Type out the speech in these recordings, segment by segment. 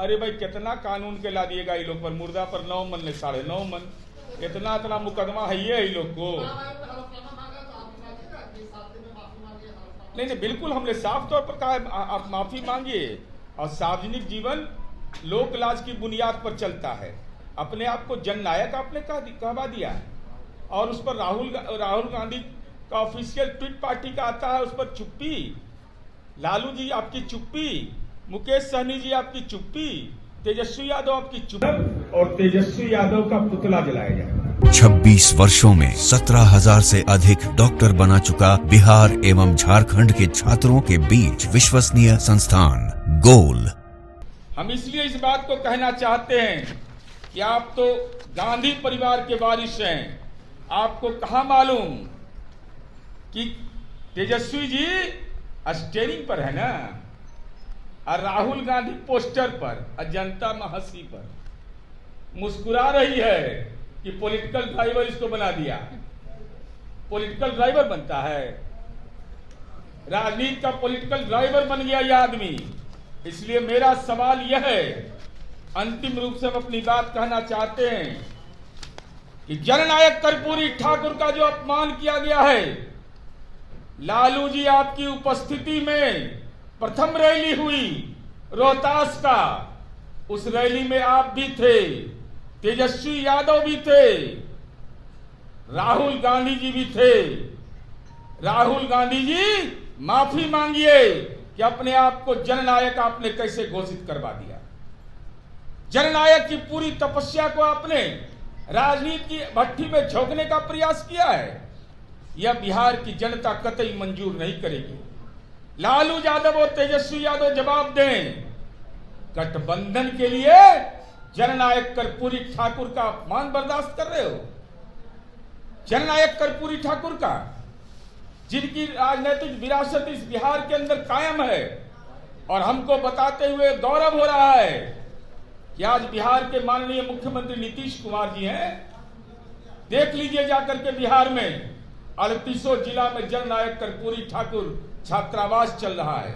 अरे भाई कितना कानून के ला दिएगा ये लोग पर, मुर्दा पर 9 मन ने 9.5 मन, इतना मुकदमा है ये लोग को। नहीं, बिल्कुल हमने साफ तौर पर कहा आप माफी मांगिए। और सार्वजनिक जीवन लोक लाज की बुनियाद पर चलता है। अपने आप को जननायक आपने कहवा दिया है, और उस पर राहुल गांधी का ऑफिशियल ट्वीट पार्टी का आता है, उस पर चुप्पी। लालू जी आपकी चुप्पी, मुकेश सहनी जी आपकी चुप्पी, तेजस्वी यादव आपकी चुप्पी, और तेजस्वी यादव का पुतला जलाया जाएगा। 26 वर्षों में 17,000 से अधिक डॉक्टर बना चुका बिहार एवं झारखंड के छात्रों के बीच विश्वसनीय संस्थान गोल। हम इसलिए इस बात को कहना चाहते हैं कि आप तो गांधी परिवार के वारिस हैं। आपको कहां मालूम कि तेजस्वी जी स्टेरिंग पर है ना, और राहुल गांधी पोस्टर पर, और जनता महसी पर मुस्कुरा रही है कि पॉलिटिकल ड्राइवर इसको बना दिया। पॉलिटिकल ड्राइवर बनता है, राजनीति का पॉलिटिकल ड्राइवर बन गया यह आदमी। इसलिए मेरा सवाल यह है, अंतिम रूप से हम अपनी बात कहना चाहते हैं कि जननायक कर्पूरी ठाकुर का जो अपमान किया गया है, लालू जी आपकी उपस्थिति में प्रथम रैली हुई रोहतास का, उस रैली में आप भी थे, तेजस्वी यादव भी थे, राहुल गांधी जी भी थे। राहुल गांधी जी माफी मांगिए कि अपने आप को जननायक आपने कैसे घोषित करवा दिया। जननायक की पूरी तपस्या को आपने राजनीति की भट्टी में झोंकने का प्रयास किया है। यह बिहार की जनता कतई मंजूर नहीं करेगी। लालू यादव और तेजस्वी यादव जवाब दें। गठबंधन के लिए जननायक कर्पूरी ठाकुर का अपमान बर्दाश्त कर रहे हो? जननायक कर्पूरी ठाकुर का, जिनकी राजनीतिक विरासत इस बिहार के अंदर कायम है, और हमको बताते हुए गौरव हो रहा है कि आज बिहार के माननीय मुख्यमंत्री नीतीश कुमार जी हैं। देख लीजिए जाकर के बिहार में 38 जिला में जननायक कर्पूरी ठाकुर छात्रावास चल रहा है।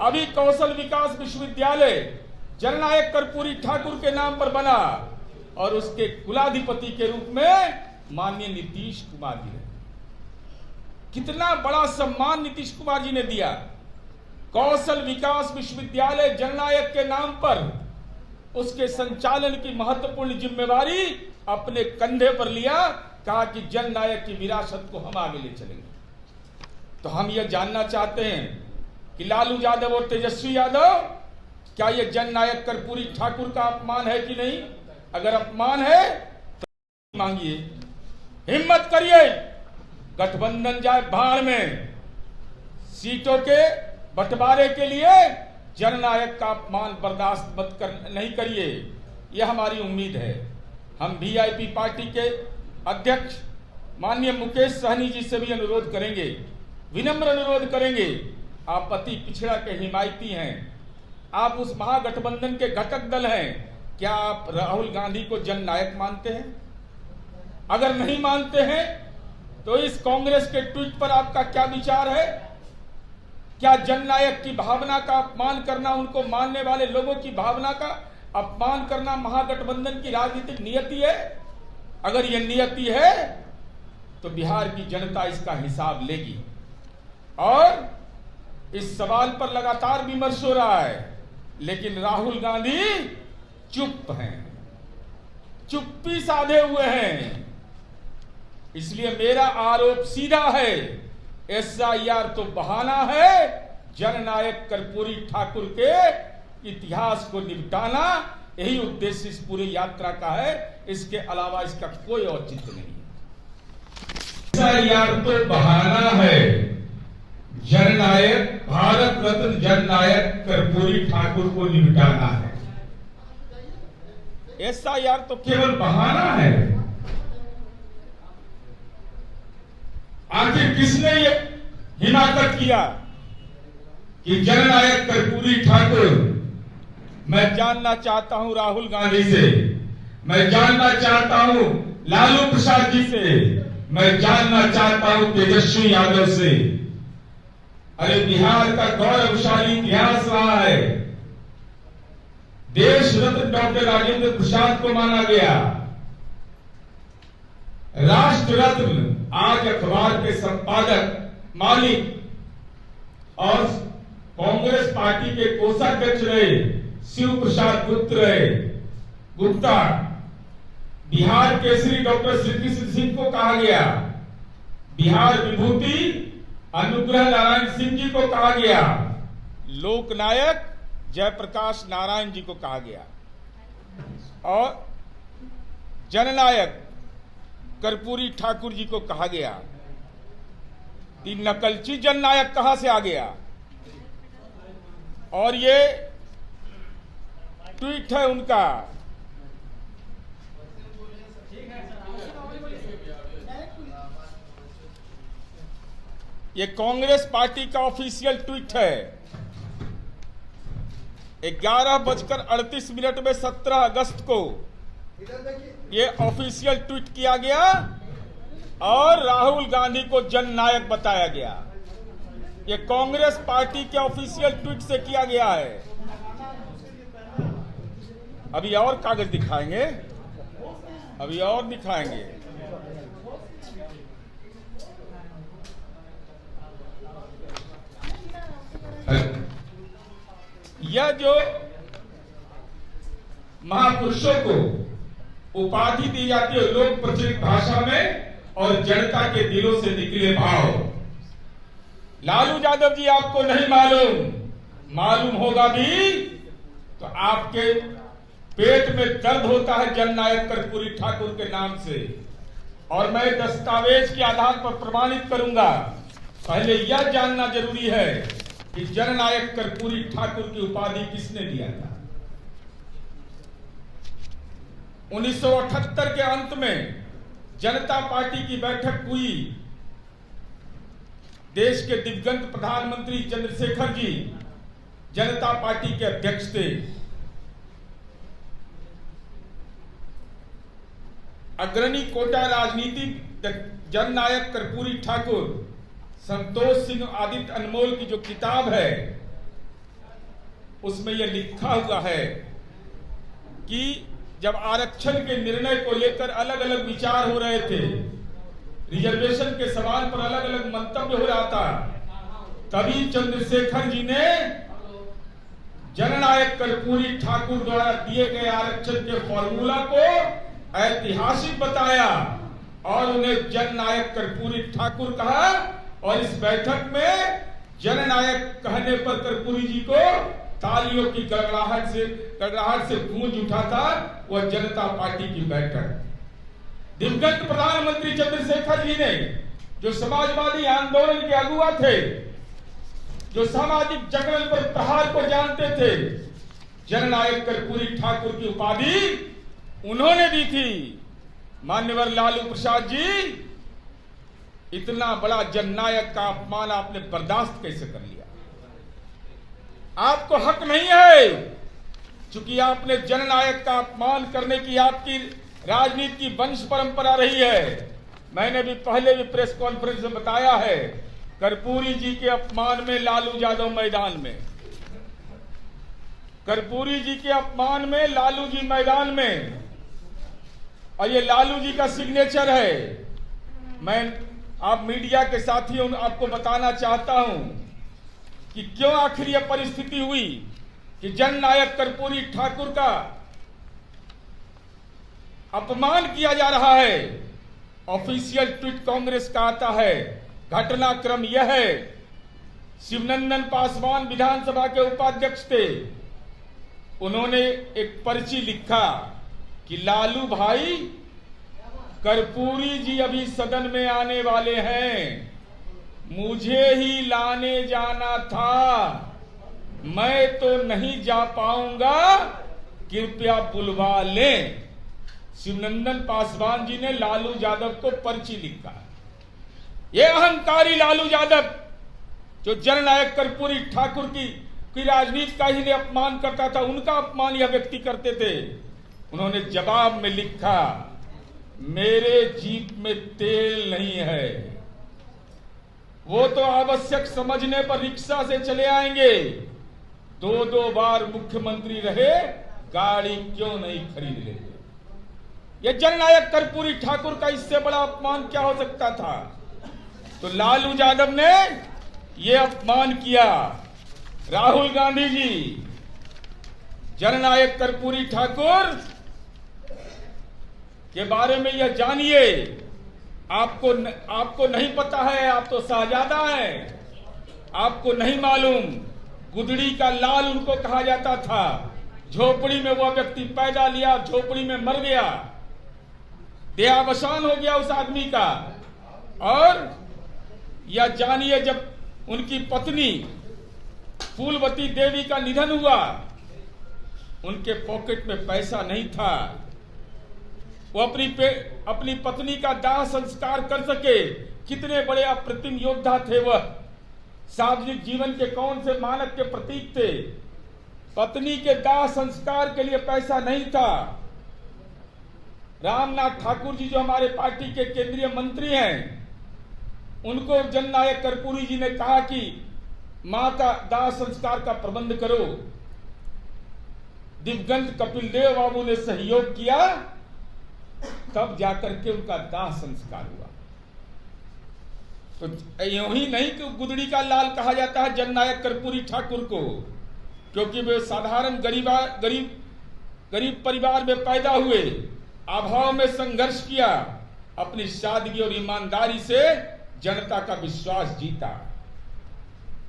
अभी कौशल विकास विश्वविद्यालय जननायक कर्पूरी ठाकुर के नाम पर बना, और उसके कुलाधिपति के रूप में माननीय नीतीश कुमार जी ने। कितना बड़ा सम्मान नीतीश कुमार जी ने दिया। कौशल विकास विश्वविद्यालय जननायक के नाम पर उसके संचालन की महत्वपूर्ण जिम्मेवारी अपने कंधे पर लिया, कहा कि जननायक की विरासत को हम आगे ले चलेंगे। तो हम यह जानना चाहते हैं कि लालू यादव और तेजस्वी यादव, क्या यह जननायक कर्पूरी ठाकुर का अपमान है कि नहीं? अगर अपमान है तो मांगिए, हिम्मत करिए, गठबंधन जाए भाड़ में। सीटों के बंटवारे के लिए जननायक का अपमान बर्दाश्त नहीं करिए, यह हमारी उम्मीद है। हम वीआईपी पार्टी के अध्यक्ष माननीय मुकेश सहनी जी से भी अनुरोध करेंगे, विनम्र अनुरोध करेंगे। आप अति पिछड़ा के हिमायती हैं, आप उस महागठबंधन के घटक दल हैं। क्या आप राहुल गांधी को जननायक मानते हैं? अगर नहीं मानते हैं तो इस कांग्रेस के ट्वीट पर आपका क्या विचार है? क्या जननायक की भावना का अपमान करना, उनको मानने वाले लोगों की भावना का अपमान करना महागठबंधन की राजनीतिक नियति है? अगर यह नियति है तो बिहार की जनता इसका हिसाब लेगी। और इस सवाल पर लगातार विमर्श हो रहा है, लेकिन राहुल गांधी चुप हैं, चुप्पी साधे हुए हैं। इसलिए मेरा आरोप सीधा है, एसआईआर तो बहाना है, जननायक कर्पूरी ठाकुर के इतिहास को निपटाना, यही उद्देश्य इस पूरी यात्रा का है। इसके अलावा इसका कोई औचित्य नहीं है। एसआईआर तो बहाना है, जननायक, भारत रत्न जननायक कर्पूरी ठाकुर को निपटाना है। एसआईआर तो केवल बहाना है। आखिर किसने ये हिमाकत किया कि जननायक कर्पूरी ठाकुर? मैं जानना चाहता हूं राहुल गांधी से, मैं जानना चाहता हूं लालू प्रसाद जी से, मैं जानना चाहता हूं तेजस्वी यादव से। अरे बिहार का गौरवशाली इतिहास रहा है, देश रत्न डॉक्टर राजेंद्र प्रसाद को माना गया। राष्ट्र रत्न आज अखबार के संपादक, मालिक और कांग्रेस पार्टी के कोषाध्यक्ष रहे शिव प्रसाद गुप्ता, बिहार केसरी डॉक्टर श्री कृष्ण सिंह को कहा गया। बिहार विभूति अनुग्रह नारायण सिंह जी को कहा गया। लोकनायक जयप्रकाश नारायण जी को कहा गया और जननायक कर्पूरी ठाकुर जी को कहा गया। नकलची जननायक कहां से आ गया? और ये ट्वीट है उनका। ये कांग्रेस पार्टी का ऑफिशियल ट्वीट है। 11:38 में 17 अगस्त को ये ऑफिशियल ट्वीट किया गया और राहुल गांधी को जननायक बताया गया। ये कांग्रेस पार्टी के ऑफिशियल ट्वीट से किया गया है। अभी और कागज दिखाएंगे, अभी और दिखाएंगे। यह जो महापुरुषों को उपाधि दी जाती है लोक प्रचलित भाषा में और जनता के दिलों से निकले भाव। लालू यादव जी आपको नहीं मालूम होगा भी तो आपके पेट में दर्द होता है जननायक कर्पूरी ठाकुर के नाम से, और मैं दस्तावेज के आधार पर प्रमाणित करूंगा। पहले यह जानना जरूरी है कि जननायक कर्पूरी ठाकुर की उपाधि किसने दिया था। 1978 के अंत में जनता पार्टी की बैठक हुई। देश के दिवंगत प्रधानमंत्री चंद्रशेखर जी जनता पार्टी के अध्यक्ष थे। अग्रणी कोटा राजनीति जननायक कर्पूरी ठाकुर, संतोष सिंह आदित्य अनमोल की जो किताब है उसमें यह लिखा हुआ है कि जब आरक्षण के निर्णय को लेकर अलग अलग विचार हो रहे थे, रिजर्वेशन के सवाल पर अलग अलग मंतव्य हो रहा था, तभी चंद्रशेखर जी ने जननायक कर्पूरी ठाकुर द्वारा दिए गए आरक्षण के फॉर्मूला को ऐतिहासिक बताया और उन्हें जननायक कर्पूरी ठाकुर कहा। और इस बैठक में जननायक कहने पर कर्पूरी जी को तालियों की गड़गड़ाहट से गूंज उठा था। वह जनता पार्टी की बैठक दिवंगत प्रधानमंत्री चंद्रशेखर जी ने, जो समाजवादी आंदोलन के अगुवा थे, जो सामाजिक जगरण पर प्रहार को जानते थे, जननायक कर्पूरी ठाकुर की उपाधि उन्होंने दी थी। मान्यवर लालू प्रसाद जी, इतना बड़ा जननायक का अपमान आपने बर्दाश्त कैसे कर लिया? आपको हक नहीं है, क्योंकि आपने जननायक का अपमान करने की आपकी राजनीति की वंश परंपरा रही है। मैंने भी पहले भी प्रेस कॉन्फ्रेंस में बताया है, कर्पूरी जी के अपमान में लालू यादव मैदान में, कर्पूरी जी के अपमान में लालू जी मैदान में, और ये लालू जी का सिग्नेचर है। मैं आप मीडिया के साथियों आपको बताना चाहता हूं कि क्यों आखिर यह परिस्थिति हुई कि जननायक कर्पूरी ठाकुर का अपमान किया जा रहा है। ऑफिशियल ट्वीट कांग्रेस का आता है। घटनाक्रम यह है, शिवनंदन पासवान विधानसभा के उपाध्यक्ष थे। उन्होंने एक पर्ची लिखा कि लालू भाई, कर्पूरी जी अभी सदन में आने वाले हैं, मुझे ही लाने जाना था, मैं तो नहीं जा पाऊंगा, कृपया बुलवा लें। शिवनंदन पासवान जी ने लालू यादव को पर्ची लिखा। ये अहंकारी लालू यादव, जो जननायक कर्पूरी ठाकुर की राजनीति का ही अपमान करता था, उनका अपमान यह व्यक्ति करते थे। उन्होंने जवाब में लिखा, मेरे जीप में तेल नहीं है, वो तो आवश्यक समझने पर रिक्शा से चले आएंगे। 2 बार मुख्यमंत्री रहे, गाड़ी क्यों नहीं खरीद लेते? ये जननायक कर्पूरी ठाकुर का इससे बड़ा अपमान क्या हो सकता था? तो लालू यादव ने ये अपमान किया। राहुल गांधी जी, जननायक कर्पूरी ठाकुर के बारे में यह जानिए। आपको नहीं पता है, आप तो शाहजादा हैं, आपको नहीं मालूम। गुदड़ी का लाल उनको कहा जाता था। झोपड़ी में वह व्यक्ति पैदा लिया, झोपड़ी में मर गया, देहावसान हो गया उस आदमी का। और यह जानिए, जब उनकी पत्नी फूलवती देवी का निधन हुआ, उनके पॉकेट में पैसा नहीं था। वो अपनी पत्नी का दाह संस्कार कर सके। कितने बड़े अप्रतिम योद्धा थे वह। सार्वजनिक जीवन के कौन से मानक के प्रतीक थे। पत्नी के दाह संस्कार के लिए पैसा नहीं था। रामनाथ ठाकुर जी जो हमारे पार्टी के केंद्रीय मंत्री हैं, उनको जननायक कर्पूरी जी ने कहा कि मां का दाह संस्कार का प्रबंध करो। दिवंगत कपिल देव बाबू ने सहयोग किया, तब जाकर के उनका दाह संस्कार हुआ। तो यूं ही नहीं कि गुदड़ी का लाल कहा जाता है जननायक कर्पूरी ठाकुर को, क्योंकि वे साधारण गरीब परिवार में पैदा हुए, अभाव में संघर्ष किया, अपनी सादगी और ईमानदारी से जनता का विश्वास जीता।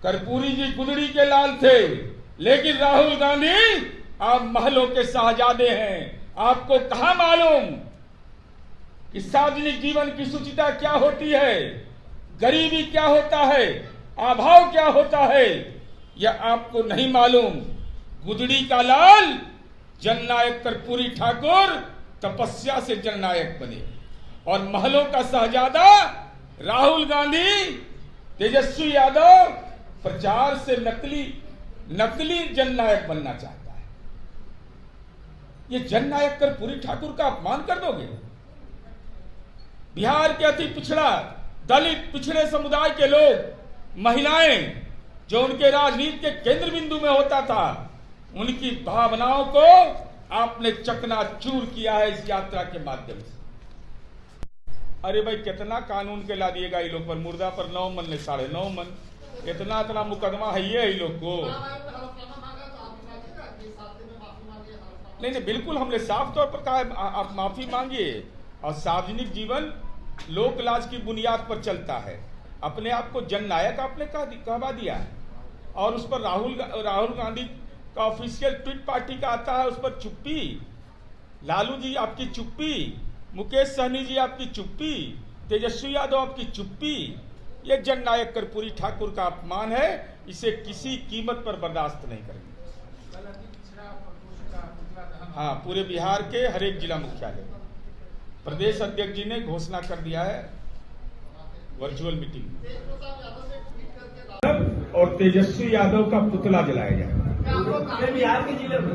कर्पूरी जी गुदड़ी के लाल थे, लेकिन राहुल गांधी आप महलों के शाहजादे हैं। आपको कहां मालूम कि सार्वजनिक जीवन की शुचिता क्या होती है, गरीबी क्या होता है, अभाव क्या होता है, यह आपको नहीं मालूम। गुदड़ी का लाल जननायक कर्पूरी ठाकुर तपस्या से जननायक बने, और महलों का शहजादा राहुल गांधी, तेजस्वी यादव प्रचार से नकली जननायक बनना चाहता है। ये जननायक कर्पूरी ठाकुर का अपमान कर दोगे? बिहार के अति पिछड़ा, दलित, पिछड़े समुदाय के लोग, महिलाएं, जो उनके राजनीति के केंद्र बिंदु में होता था, उनकी भावनाओं को आपने चकनाचूर किया है इस यात्रा के माध्यम से। अरे भाई, कितना कानून के ला दिएगा ये लोग पर? मुर्दा पर 9 मन ने 9.5 मन, इतना मुकदमा है ये लोग को। नहीं, बिल्कुल हमने साफ तौर पर कहा है, आप माफी मांगिए। और सार्वजनिक जीवन लोक लाज की बुनियाद पर चलता है। अपने आप को जननायक आपने कहवा दिया है, और उस पर राहुल गांधी का ऑफिशियल ट्वीट पार्टी का आता है, उस पर चुप्पी। लालू जी आपकी चुप्पी, मुकेश सहनी जी आपकी चुप्पी, तेजस्वी यादव आपकी चुप्पी। यह जननायक कर्पूरी ठाकुर का अपमान है, इसे किसी कीमत पर बर्दाश्त नहीं करेंगे। हाँ, पूरे बिहार के हर एक जिला मुख्यालय प्रदेश अध्यक्ष जी ने घोषणा कर दिया है वर्चुअल मीटिंग में, और तेजस्वी यादव का पुतला जलाया जाएगा। बिहार के जिले में